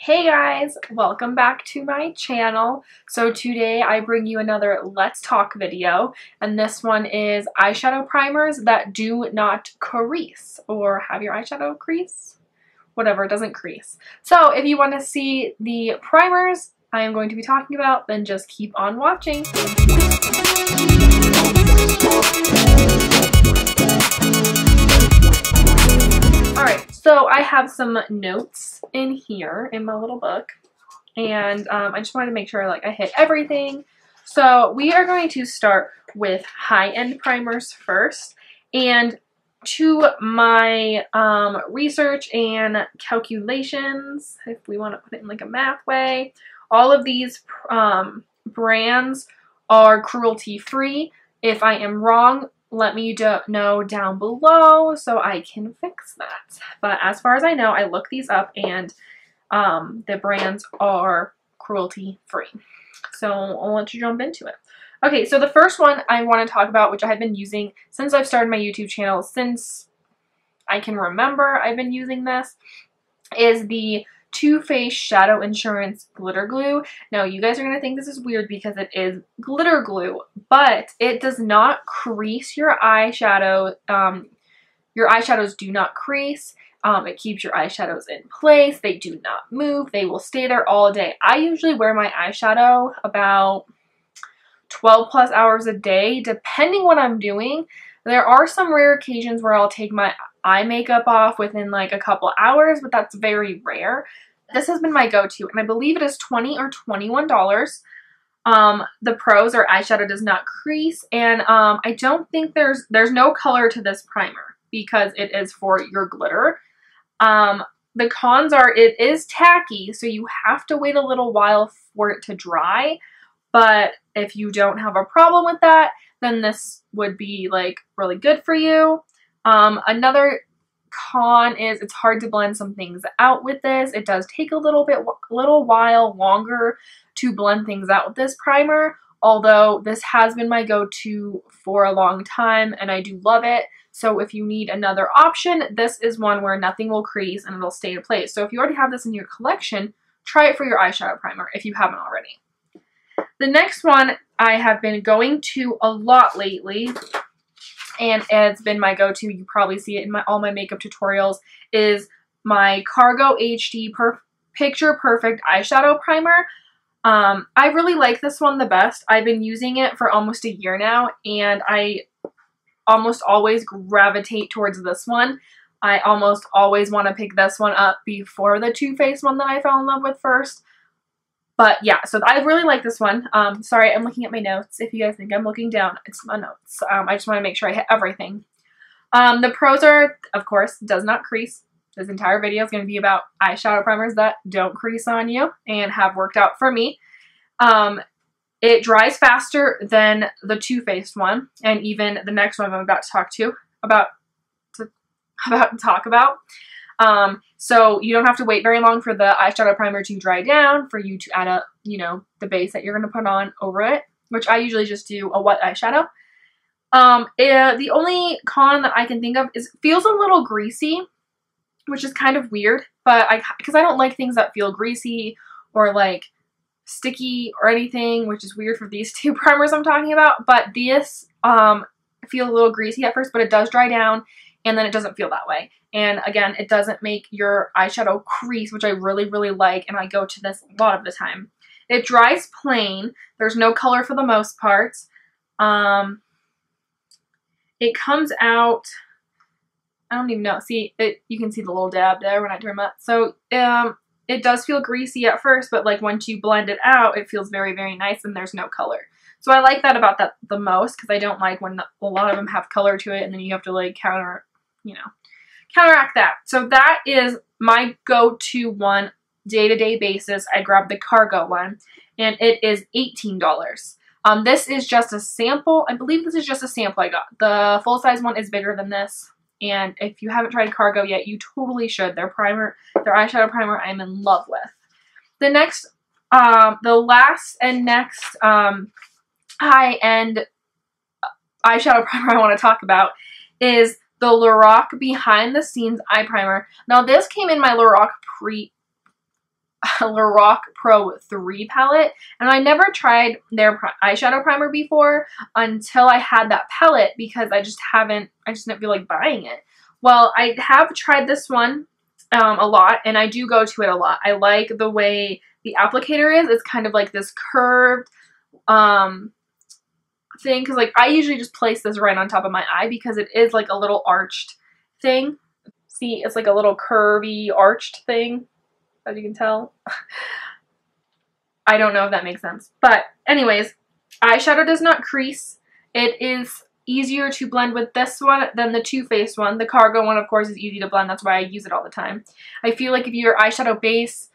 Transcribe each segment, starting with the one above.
Hey guys, welcome back to my channel. So today I bring you another Let's Talk video, and this one is eyeshadow primers that do not crease or have your eyeshadow crease, whatever, it doesn't crease. So if you want to see the primers I am going to be talking about, then just keep on watching. Alright, so I have some notes in here in my little book, and I just wanted to make sure I hit everything. So we are going to start with high-end primers first, and to my research and calculations, if we want to put it in a math way, all of these brands are cruelty-free. If I am wrong, let me know down below so I can fix that. But as far as I know, I looked these up and the brands are cruelty-free. So I'll let you jump into it. Okay, so the first one I want to talk about, which I have been using since I've started my YouTube channel, since I can remember I've been using this, is the Too Faced Shadow Insurance Glitter Glue. Now, you guys are going to think this is weird because it is glitter glue, but it does not crease your eyeshadow. Your eyeshadows do not crease. It keeps your eyeshadows in place. They do not move. They will stay there all day. I usually wear my eyeshadow about 12 plus hours a day, depending what I'm doing. There are some rare occasions where I'll take my eye makeup off within a couple hours, but that's very rare. This has been my go-to, and I believe it is $20 or $21. The pros are eyeshadow does not crease, and I don't think there's no color to this primer because it is for your glitter. The cons are it is tacky, so you have to wait a little while for it to dry, but if you don't have a problem with that, then this would be really good for you. Another con is it's hard to blend some things out with this. It does take a little while longer to blend things out with this primer, although this has been my go-to for a long time and I do love it. So if you need another option, this is one where nothing will crease and it'll stay in place. So if you already have this in your collection, try it for your eyeshadow primer if you haven't already. The next one I have been going to a lot lately, and it's been my go-to, you probably see it in all my makeup tutorials, is my Cargo HD Picture Perfect Eyeshadow Primer. I really like this one the best. I've been using it for almost a year now, and I almost always gravitate towards this one. I almost always want to pick this one up before the Too Faced one that I fell in love with first. But yeah, so I really like this one. Sorry, I'm looking at my notes. If you guys think I'm looking down, it's my notes. I just want to make sure I hit everything. The pros are, of course, does not crease. This entire video is going to be about eyeshadow primers that don't crease on you and have worked out for me. It dries faster than the Too Faced one, and even the next one I'm about to talk about. So you don't have to wait very long for the eyeshadow primer to dry down for you to add up, the base that you're going to put on over it, which I usually just do a wet eyeshadow. The only con that I can think of is it feels a little greasy, which is kind of weird, but because I don't like things that feel greasy or sticky or anything, which is weird for these two primers I'm talking about, but these feel a little greasy at first, but it does dry down and then it doesn't feel that way. And again, it doesn't make your eyeshadow crease, which I really, really like, and I go to this a lot of the time. It dries plain. There's no color for the most part. It comes out, I don't even know. See, you can see the little dab there when I turn that. So it does feel greasy at first, but once you blend it out, it feels very, very nice and there's no color. So I like that about that the most because I don't like when a lot of them have color to it and then you have to counteract that. So that is my go-to one day-to-day basis. I grabbed the Cargo one and it is $18. This is just a sample. I believe this is just a sample I got. The full-size one is bigger than this, and if you haven't tried Cargo yet, you totally should. Their eyeshadow primer I'm in love with. The last and next high-end eyeshadow primer I want to talk about is the Lorac Behind the Scenes Eye Primer. Now this came in my Lorac Lorac Pro 3 palette, and I never tried their eyeshadow primer before until I had that palette because I just didn't feel like buying it. Well, I have tried this one a lot, and I do go to it a lot. I like the way the applicator is. It's kind of like this curved thing, because like I usually just place this right on top of my eye because it is like a little arched thing. See, it's like a little curvy arched thing, as you can tell. I don't know if that makes sense, but anyways, eyeshadow does not crease. It is easier to blend with this one than the Too Faced one. The Cargo one, of course, is easy to blend. That's why I use it all the time. I feel like if your eyeshadow base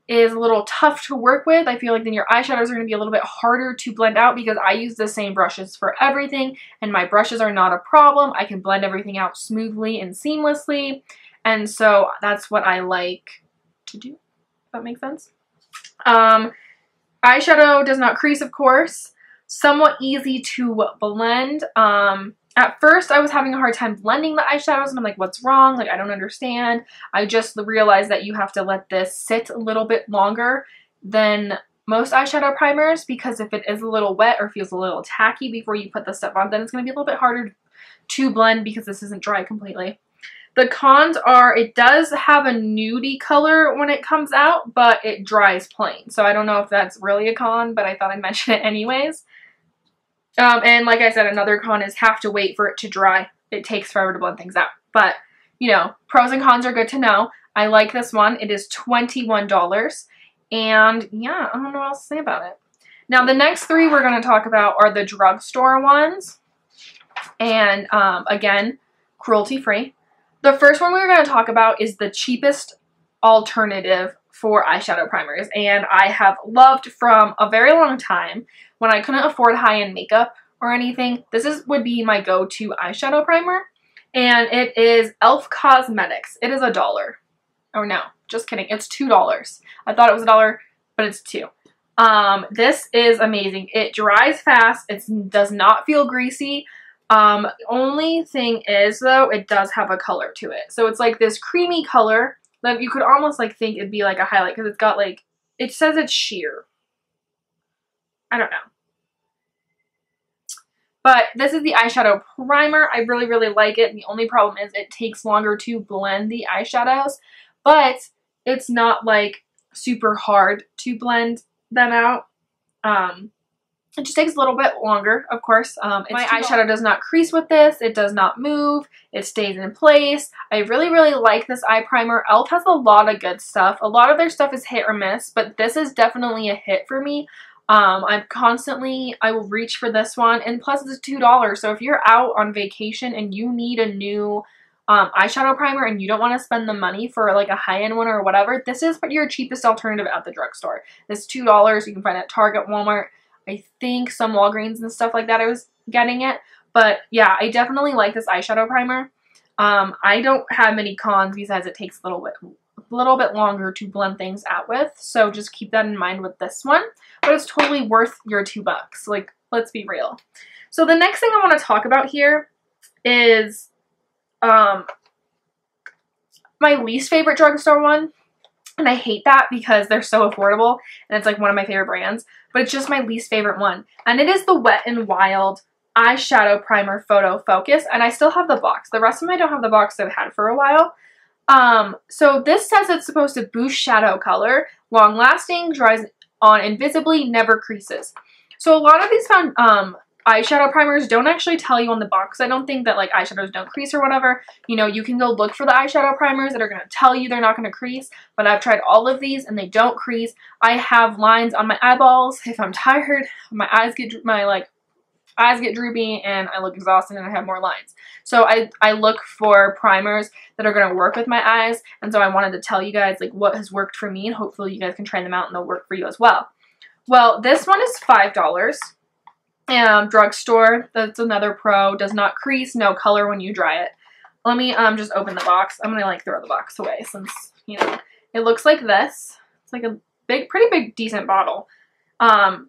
is a little tough to work with, I feel like then your eyeshadows are going to be a little bit harder to blend out, because I use the same brushes for everything, and my brushes are not a problem. I can blend everything out smoothly and seamlessly, and so that's what I like to do, if that makes sense. Eyeshadow does not crease, of course. Somewhat easy to blend. At first, I was having a hard time blending the eyeshadows, and I'm like, what's wrong? Like, I don't understand. I just realized that you have to let this sit a little bit longer than most eyeshadow primers, because if it is a little wet or feels a little tacky before you put the stuff on, then it's going to be a little bit harder to blend because this isn't dry completely. The cons are, it does have a nudie color when it comes out, but it dries plain. So I don't know if that's really a con, but I thought I'd mention it anyways. And like I said, another con is have to wait for it to dry. It takes forever to blend things out. But, you know, pros and cons are good to know. I like this one. It is $21. And yeah, I don't know what else to say about it. Now, the next three we're going to talk about are the drugstore ones. And again, cruelty-free. The first one we're going to talk about is the cheapest alternative for eyeshadow primers, and I have loved from a very long time. When I couldn't afford high-end makeup or anything, would be my go-to eyeshadow primer, and it is e.l.f. Cosmetics. It is $1. Oh no, just kidding. It's $2. I thought it was $1, but it's $2. This is amazing. It dries fast. It does not feel greasy. Only thing is, though, it does have a color to it. So it's like this creamy color that you could almost like think it'd be like a highlight, because it's got like, it says it's sheer. I don't know. But this is the eyeshadow primer. I really, really like it. The only problem is it takes longer to blend the eyeshadows, but it's not like super hard to blend them out. It just takes a little bit longer, of course. My eyeshadow does not crease with this. It does not move. It stays in place. I really, really like this eye primer. e.l.f. has a lot of good stuff. A lot of their stuff is hit or miss, but this is definitely a hit for me. I will reach for this one, and plus it's $2. So if you're out on vacation and you need a new eyeshadow primer and you don't want to spend the money for like a high-end one or whatever, this is your cheapest alternative at the drugstore. This $2. You can find it at Target, Walmart. I think some Walgreens and stuff like that I was getting it. But yeah, I definitely like this eyeshadow primer. I don't have many cons besides it takes a little bit longer to blend things out with. So just keep that in mind with this one. But it's totally worth your $2. Like, let's be real. So the next thing I want to talk about here is my least favorite drugstore one. And I hate that because they're so affordable, and it's like one of my favorite brands, but it's just my least favorite one. And it is the Wet n Wild Eyeshadow Primer Photo Focus, and I still have the box. The rest of them I don't have the box that I've had for a while. So this says it's supposed to boost shadow color, long lasting, dries on invisibly, never creases. So a lot of these eyeshadow primers don't actually tell you on the box. I don't think that like eyeshadows don't crease or whatever. You know, you can go look for the eyeshadow primers that are going to tell you they're not going to crease, but I've tried all of these and they don't crease. I have lines on my eyeballs. If I'm tired, my eyes get droopy and I look exhausted and I have more lines. So I look for primers that are going to work with my eyes, and so I wanted to tell you guys like what has worked for me, and hopefully you guys can try them out and they'll work for you as well. Well, this one is $5. Drugstore, that's another pro. Does not crease, no color when you dry it. Let me just open the box. I'm gonna like throw the box away since, you know, it looks like this. It's like a pretty big, decent bottle. And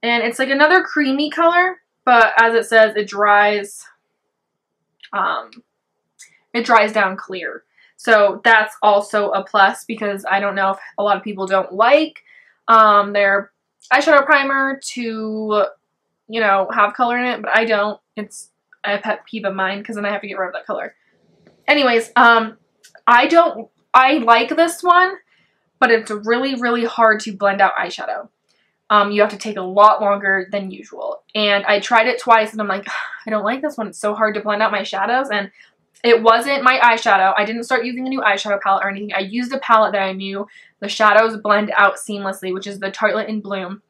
it's like another creamy color, but as it says, it dries down clear. So that's also a plus, because I don't know if a lot of people don't like their eyeshadow primer to, you know, have color in it, but I don't. It's a pet peeve of mine, because then I have to get rid of that color. Anyways, I like this one, but it's really, really hard to blend out eyeshadow. You have to take a lot longer than usual. And I tried it twice and I'm like, I don't like this one. It's so hard to blend out my shadows. And it wasn't my eyeshadow. I didn't start using a new eyeshadow palette or anything. I used a palette that I knew the shadows blend out seamlessly, which is the Tartelette in Bloom.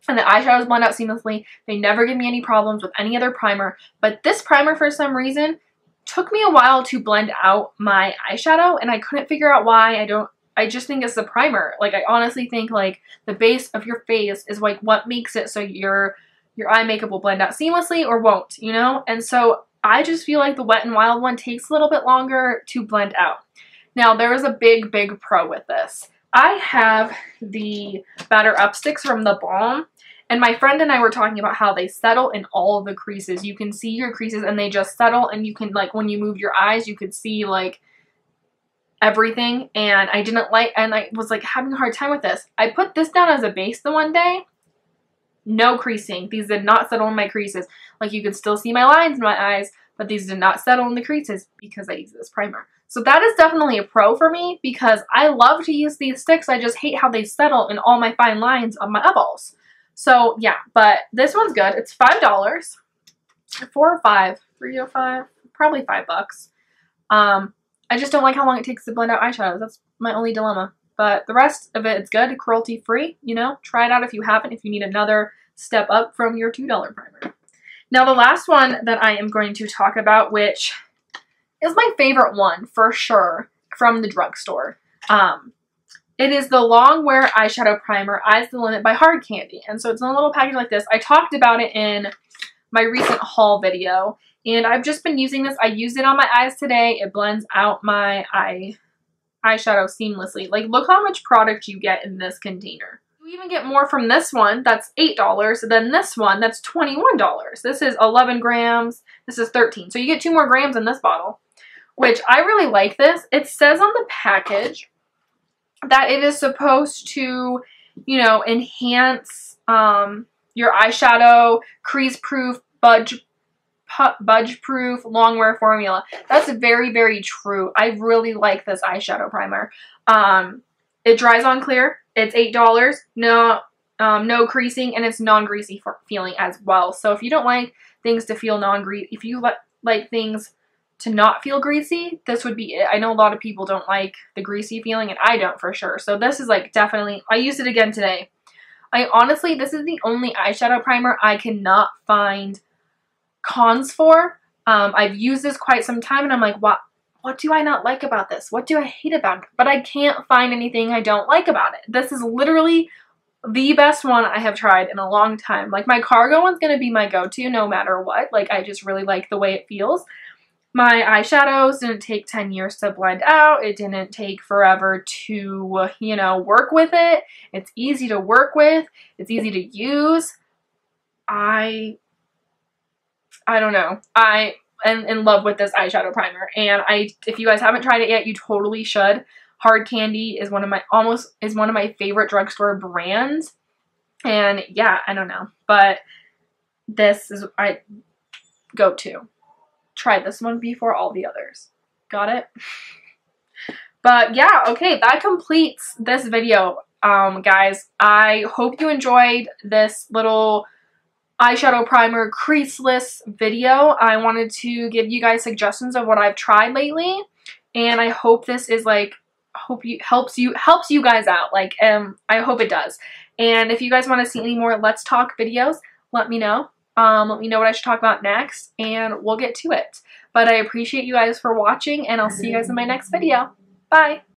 And the eyeshadows blend out seamlessly. They never give me any problems with any other primer. But this primer, for some reason, took me a while to blend out my eyeshadow. And I couldn't figure out why. I just think it's the primer. Like, I honestly think, like, the base of your face is, like, what makes it so your eye makeup will blend out seamlessly or won't, you know? And so I just feel like the Wet n Wild one takes a little bit longer to blend out. Now, there is a big, big pro with this. I have the Batter Up Sticks from the Balm, and my friend and I were talking about how they settle in all of the creases. You can see your creases and they just settle, and you can, like, when you move your eyes, you could see, like, everything. And I didn't like, and I was, like, having a hard time with this. I put this down as a base the one day. No creasing. These did not settle in my creases. Like, you could still see my lines in my eyes, but these did not settle in the creases because I used this primer. So that is definitely a pro for me, because I love to use these sticks. I just hate how they settle in all my fine lines of my eyeballs. So yeah, but this one's good. It's $5. 4 or 5, 3 or 5, probably $5. I just don't like how long it takes to blend out eyeshadows. That's my only dilemma. But the rest of it, it's good, cruelty-free, you know. Try it out if you haven't, if you need another step up from your $2 primer. Now, the last one that I am going to talk about, which is my favorite one for sure from the drugstore. It is the Long Wear Eyeshadow Primer, Eyes the Limit by Hard Candy. And so it's in a little package like this. I talked about it in my recent haul video, and I've just been using this. I used it on my eyes today. It blends out my eyeshadow seamlessly. Like, look how much product you get in this container. You even get more from this one. That's $8. Than this one, that's $21. This is 11 grams. This is 13. So you get 2 more grams in this bottle, which I really like this. It says on the package that it is supposed to, you know, enhance your eyeshadow, crease-proof, budge-proof, long-wear formula. That's very, very true. I really like this eyeshadow primer. It dries on clear. It's $8. No creasing, and it's non-greasy feeling as well. So if you don't like things to feel non-greasy, if you like things to not feel greasy, this would be it. I know a lot of people don't like the greasy feeling, and I don't for sure. So this is, like, definitely, I used it again today. Honestly, this is the only eyeshadow primer I cannot find cons for. I've used this quite some time, and I'm like, what do I not like about this? What do I hate about it? But I can't find anything I don't like about it. This is literally the best one I have tried in a long time. Like, my Cargo one's going to be my go-to no matter what. Like, I just really like the way it feels. My eyeshadows didn't take 10 years to blend out. It didn't take forever to, you know, work with it. It's easy to work with. It's easy to use. I don't know. I am in love with this eyeshadow primer. And if you guys haven't tried it yet, you totally should. Hard Candy is one of my favorite drugstore brands. And yeah, I don't know. But this is go to. Tried this one before all the others. Got it? But yeah, okay, that completes this video, guys. I hope you enjoyed this little eyeshadow primer creaseless video. I wanted to give you guys suggestions of what I've tried lately, and I hope this is, like, helps you guys out. Like, I hope it does. And if you guys want to see any more Let's Talk videos, let me know. Let me know what I should talk about next, and we'll get to it. But I appreciate you guys for watching, and I'll see you guys in my next video. Bye!